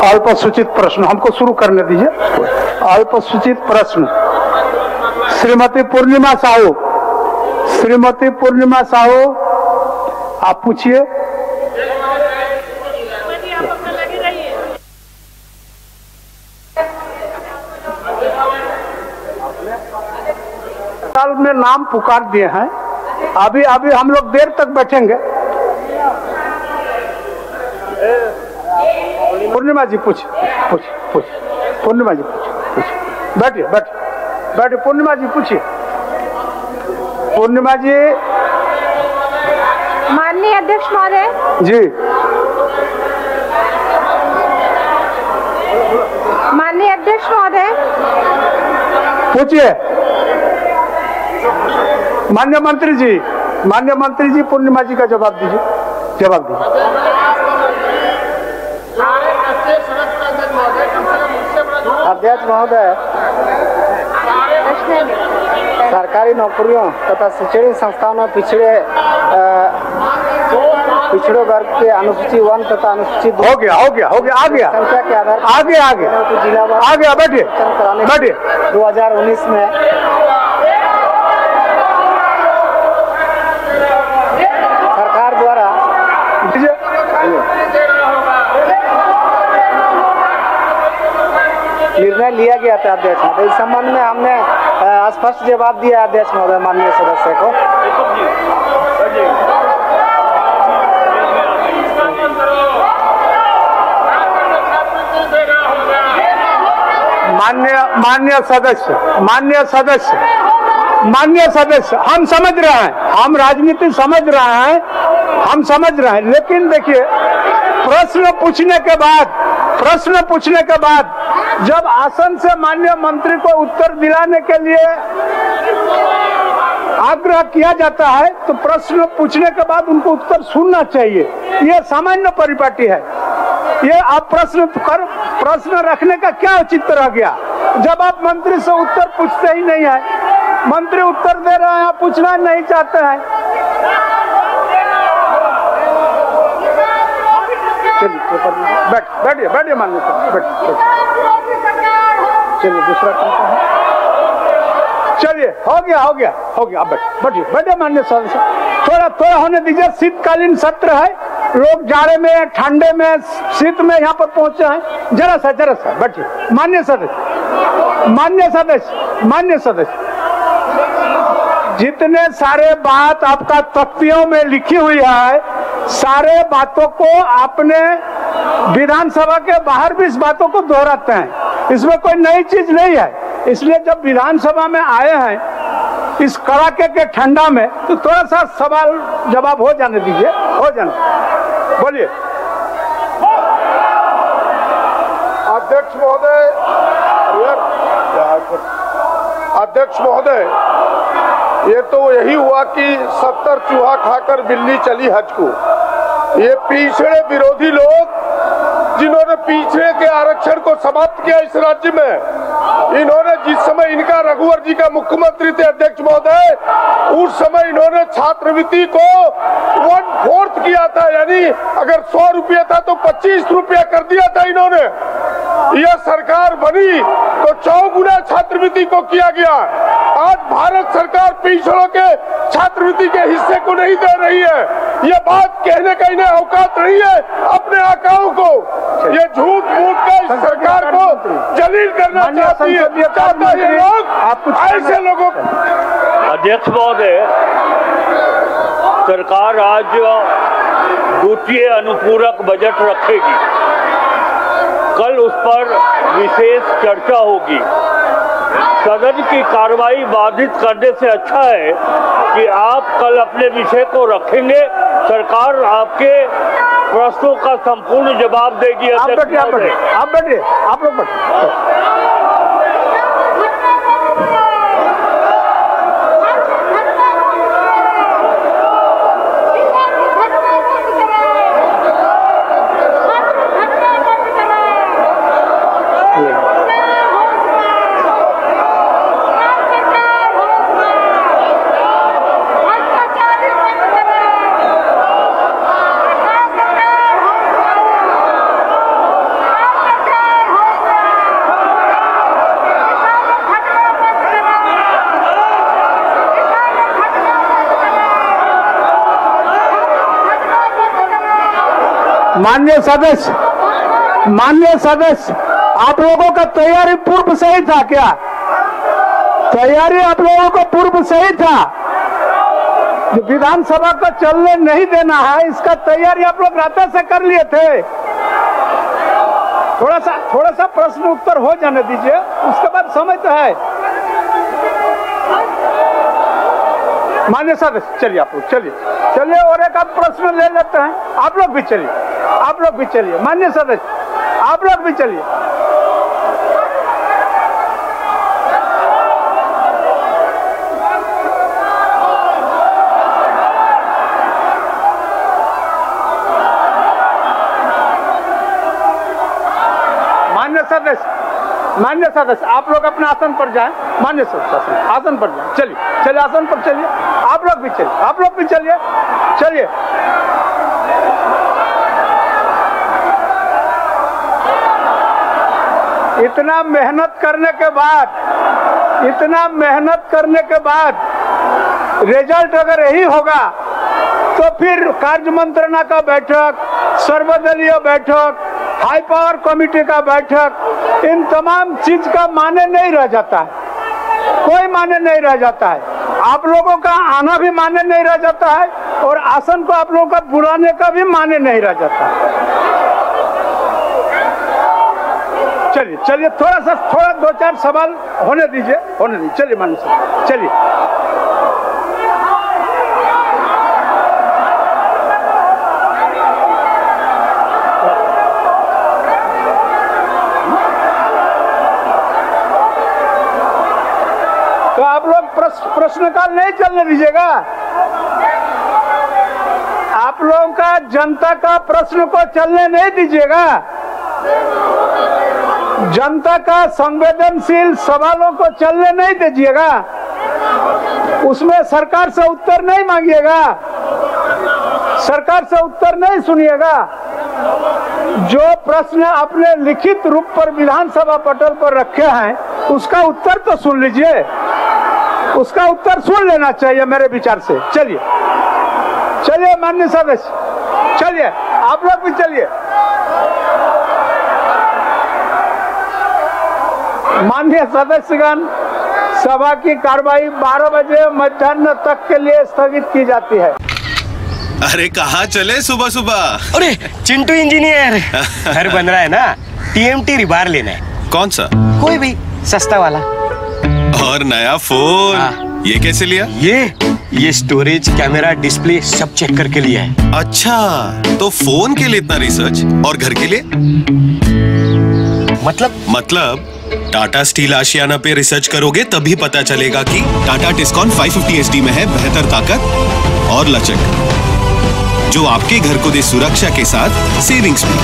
अल्पसूचित प्रश्न हमको शुरू करने दीजिए। अल्पसूचित प्रश्न श्रीमती पूर्णिमा साहू, श्रीमती पूर्णिमा साहू आप पूछिए। साल में नाम पुकार दिए हैं, अभी अभी हम लोग देर तक बैठेंगे। पूर्णिमा जी पूछ पूछ पूछ पूर्णिमा जी पूछ बैठिए बैठिए बैठिए पूर्णिमा जी पूछिए। पूर्णिमा जी। माननीय अध्यक्ष महोदय जी। माननीय अध्यक्ष महोदय पूछिए। माननीय मंत्री जी, माननीय मंत्री जी पूर्णिमा जी का जवाब दीजिए, जवाब दीजिए। अध्यक्ष महोदय, सरकारी नौकरियों तथा शैक्षणिक संस्थाओं में पिछड़े वर्ग के अनुसूची 1 तथा अनुसूची 2 हो गया आ गया संख्या के आधार आगे आगे आ गया। बैठिए बैठिए। 2019 में सरकार द्वारा निर्णय लिया गया था अध्यक्ष महोदय। इस संबंध में हमने स्पष्ट जवाब दिया अध्यक्ष महोदय माननीय सदस्य को। माननीय सदस्य हम समझ रहे हैं, हम राजनीति समझ रहे हैं, हम समझ रहे हैं, लेकिन देखिए प्रश्न पूछने के बाद जब आसन से माननीय मंत्री को उत्तर दिलाने के लिए आग्रह किया जाता है तो प्रश्न पूछने के बाद उनको उत्तर सुनना चाहिए। ये सामान्य परिपाटी है। ये आप प्रश्न रखने का क्या औचित्य रह गया जब आप मंत्री से उत्तर पूछते ही नहीं है। मंत्री उत्तर दे रहे हैं, आप पूछना नहीं चाहते हैं। बैठिए बैठिए माननीय सर, बैठिए। चलिए दूसरा कौन है? चलिए हो गया आप बैठिए माननीय सर। थोड़ा होने दीजिए, शीतकालीन सत्र है, लोग जाड़े में ठंडे में शीत में यहाँ पर पहुंचे हैं। जरा सा बैठिए। माननीय सदस्य जितने सारे बात आपका तख्तियों में लिखी हुई है, सारे बातों को आपने विधानसभा के बाहर भी इस बातों को दोहराते हैं। इसमें कोई नई चीज नहीं है। इसलिए जब विधानसभा में आए हैं इस कड़ाके के ठंडा में, तो थोड़ा सा सवाल जवाब हो जाने दीजिए, हो जाने। बोलिए। अध्यक्ष महोदय, ये तो यही हुआ कि 70 चूहा खाकर बिल्ली चली हज को। ये पिछड़े विरोधी लोग जिन्होंने पिछड़े के आरक्षण को समाप्त किया इस राज्य में, इन्होंने जिस समय इनका रघुवर जी का मुख्यमंत्री थे अध्यक्ष महोदय, उस समय इन्होंने छात्रवृत्ति को 1/4 किया था। यानी अगर 100 रुपया था तो 25 रुपया कर दिया था इन्होंने। यह सरकार बनी तो 4 गुना छात्रवृत्ति को किया गया। आज भारत सरकार पिछड़ों के छात्रवृत्ति के हिस्से को नहीं दे रही है। यह बात कहने का इन्हें औकात नहीं है अपने आकाओं को। ये झूठ मूठ का इस सरकार को जलील करना चाहती है ये लोग, ऐसे लोगों। अध्यक्ष महोदय, सरकार आज द्वितीय अनुपूरक बजट रखेगी। कल उस पर विशेष चर्चा होगी। सदन की कार्रवाई बाधित करने से अच्छा है कि आप कल अपने विषय को रखेंगे। सरकार आपके प्रश्नों का संपूर्ण जवाब देगी। आप बैठिए आप लोग बैठिए। माननीय सदस्य, आप लोगों का तैयारी पूर्व से ही था क्या? तैयारी आप लोगों को पूर्व से ही था? जो विधानसभा को चलने नहीं देना है, इसका तैयारी आप लोग रात से कर लिए थे। थोड़ा सा प्रश्न उत्तर हो जाने दीजिए, उसके बाद समय तो है। मान्य सदस्य, चलिए आप लोग चलिए और एक आप प्रश्न ले लेते हैं। आप लोग भी चलिए, मान्य सदस्य आप लोग भी चलिए। मान्य सदस्य आप लोग अपने आसन पर जाएं। मान्य सदस्य आसन पर जाएं। चलिए आसन पर चलिए। आप लोग भी चलिए। इतना मेहनत करने के बाद रिजल्ट अगर यही होगा तो फिर कार्य मंत्रणा का बैठक, सर्वदलीय बैठक, हाई पावर कमेटी का बैठक, इन तमाम चीज का माने नहीं रह जाता है, कोई माने नहीं रह जाता है। आप लोगों का आना भी माने नहीं रह जाता है और आसन को आप लोगों का बुलाने का भी माने नहीं रह जाता है। चलिए थोड़ा 2-4 सवाल होने दीजिए। चलिए मान्य सर, चलिए। तो आप लोग प्रश्नकाल नहीं चलने दीजिएगा। आप लोगों का जनता का प्रश्न को चलने नहीं दीजिएगा। जनता का संवेदनशील सवालों को चलने नहीं दीजिएगा। उसमें सरकार से उत्तर नहीं मांगिएगा, सरकार से उत्तर नहीं सुनिएगा। जो प्रश्न आपने लिखित रूप पर विधानसभा पटल पर रखे हैं उसका उत्तर तो सुन लीजिए, उसका उत्तर सुन लेना चाहिए मेरे विचार से। चलिए माननीय सदस्य, चलिए आप लोग भी चलिए। माननीय सदस्यगण, सभा की कार्रवाई 12 बजे मध्याह्न तक के लिए स्थगित की जाती है। अरे कहाँ चले सुबह सुबह? अरे चिंटू इंजीनियर, घर बन रहा है ना, TMT रिबार लेना है। कौन सा? कोई भी सस्ता वाला। और नया फोन ये कैसे लिया? ये स्टोरेज, कैमरा, डिस्प्ले सब चेक करके लिया है। अच्छा, तो फोन के लिए इतना रिसर्च और घर के लिए? मतलब टाटा स्टील आशियाना पे रिसर्च करोगे तभी पता चलेगा कि टाटा टिस्कॉन 550 SD में है बेहतर ताकत और लचक, जो आपके घर को दे सुरक्षा के साथ सेविंग्स भी।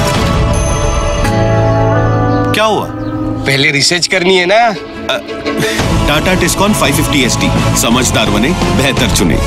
क्या हुआ? पहले रिसर्च करनी है ना। टाटा टिस्कॉन 550 SD, समझदार बने, बेहतर चुने।